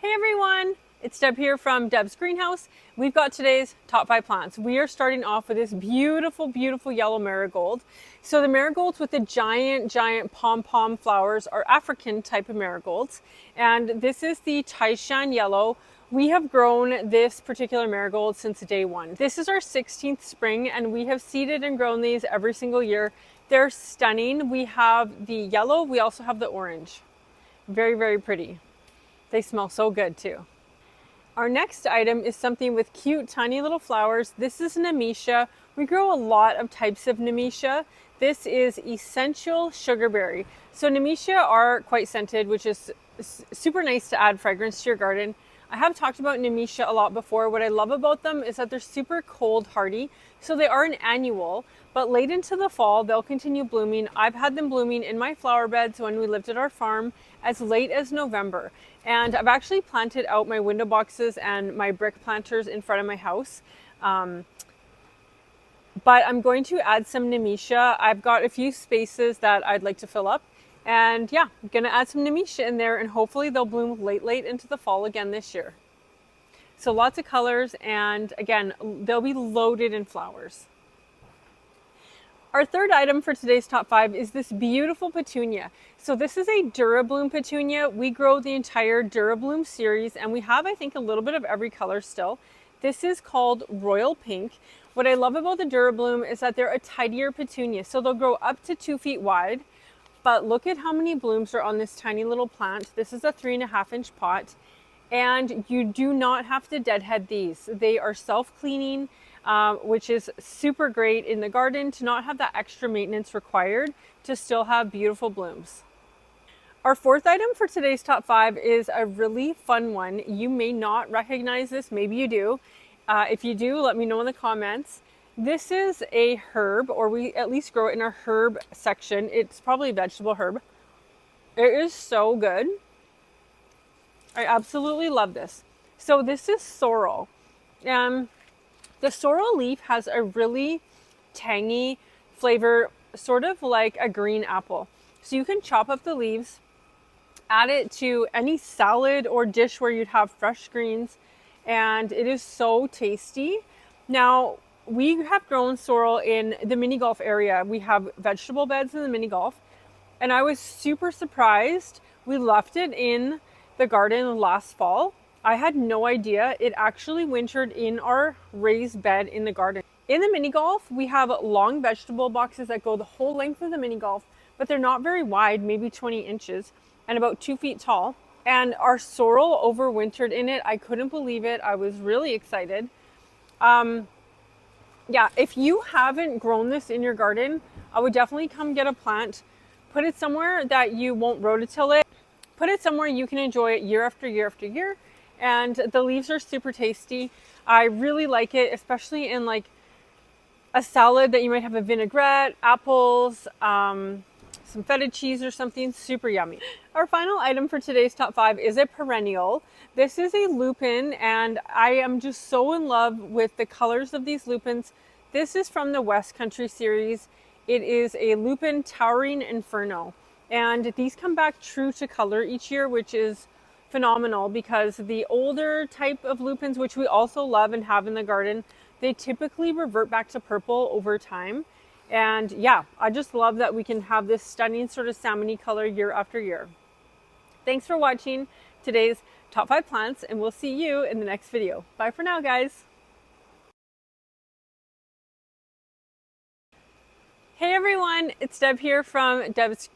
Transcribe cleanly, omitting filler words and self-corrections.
Hey everyone, it's Deb here from Deb's Greenhouse. We've got today's top 5 plants. We are starting off with this beautiful yellow marigold. So the marigolds with the giant pom-pom flowers are African type of marigolds. And this is the Taishan yellow. We have grown this particular marigold since day one. This is our 16th spring and we have seeded and grown these every single year. They're stunning. We have the yellow, we also have the orange. Very pretty. They smell so good too. Our next item is something with cute, tiny little flowers. This is Nemesia. We grow a lot of types of Nemesia. This is Escential Sugarerry. So Nemesia are quite scented, which is super nice to add fragrance to your garden. I have talked about Nemesia a lot before. What I love about them is that they're super cold hardy. So they are an annual, but late into the fall, they'll continue blooming. I've had them blooming in my flower beds when we lived at our farm as late as November. And I've actually planted out my window boxes and my brick planters in front of my house. But I'm going to add some Nemesia. I've got a few spaces that I'd like to fill up. And yeah, I'm gonna add some Nemesia in there and hopefully they'll bloom late into the fall again this year. So lots of colors and again, they'll be loaded in flowers. Our third item for today's top 5 is this beautiful Petunia. So this is a DuraBloom Petunia. We grow the entire DuraBloom series and we have, I think, a little bit of every color still. This is called Royal Pink. What I love about the DuraBloom is that they're a tidier petunia. So they'll grow up to 2 feet wide. But look at how many blooms are on this tiny little plant. This is a 3.5-inch pot. And you do not have to deadhead these. They are self-cleaning, which is super great in the garden to not have that extra maintenance required to still have beautiful blooms. Our fourth item for today's top 5 is a really fun one. You may not recognize this, maybe you do. If you do, let me know in the comments. This is a herb, or we at least grow it in our herb section. It's probably a vegetable herb. It is so good. I absolutely love this. So this is sorrel. The sorrel leaf has a really tangy flavor, sort of like a green apple. So you can chop up the leaves, add it to any salad or dish where you'd have fresh greens, and it is so tasty. Now, we have grown sorrel in the mini golf area. We have vegetable beds in the mini golf, and I was super surprised. We left it in the garden last fall. I had no idea it actually wintered in our raised bed in the garden. In the mini golf, we have long vegetable boxes that go the whole length of the mini golf, but they're not very wide, maybe 20 inches and about 2 feet tall. And our sorrel overwintered in it. I couldn't believe it. I was really excited. Yeah, if you haven't grown this in your garden, I would definitely come get a plant. Put it somewhere that you won't rototill it. Put it somewhere you can enjoy it year after year. And the leaves are super tasty. I really like it, especially in like a salad that you might have a vinaigrette, apples, some feta cheese or something. Super yummy. Our final item for today's top 5 is a perennial. This is a lupin and I am just so in love with the colors of these lupins. This is from the West Country series. It is a lupin towering Inferno. And these come back true to color each year, which is phenomenal because the older type of lupins, which we also love and have in the garden, they typically revert back to purple over time. And yeah, I just love that we can have this stunning sort of salmony color year after year. Thanks for watching today's top 5 plants and we'll see you in the next video. Bye for now, guys. Hey everyone, it's Deb here from Deb's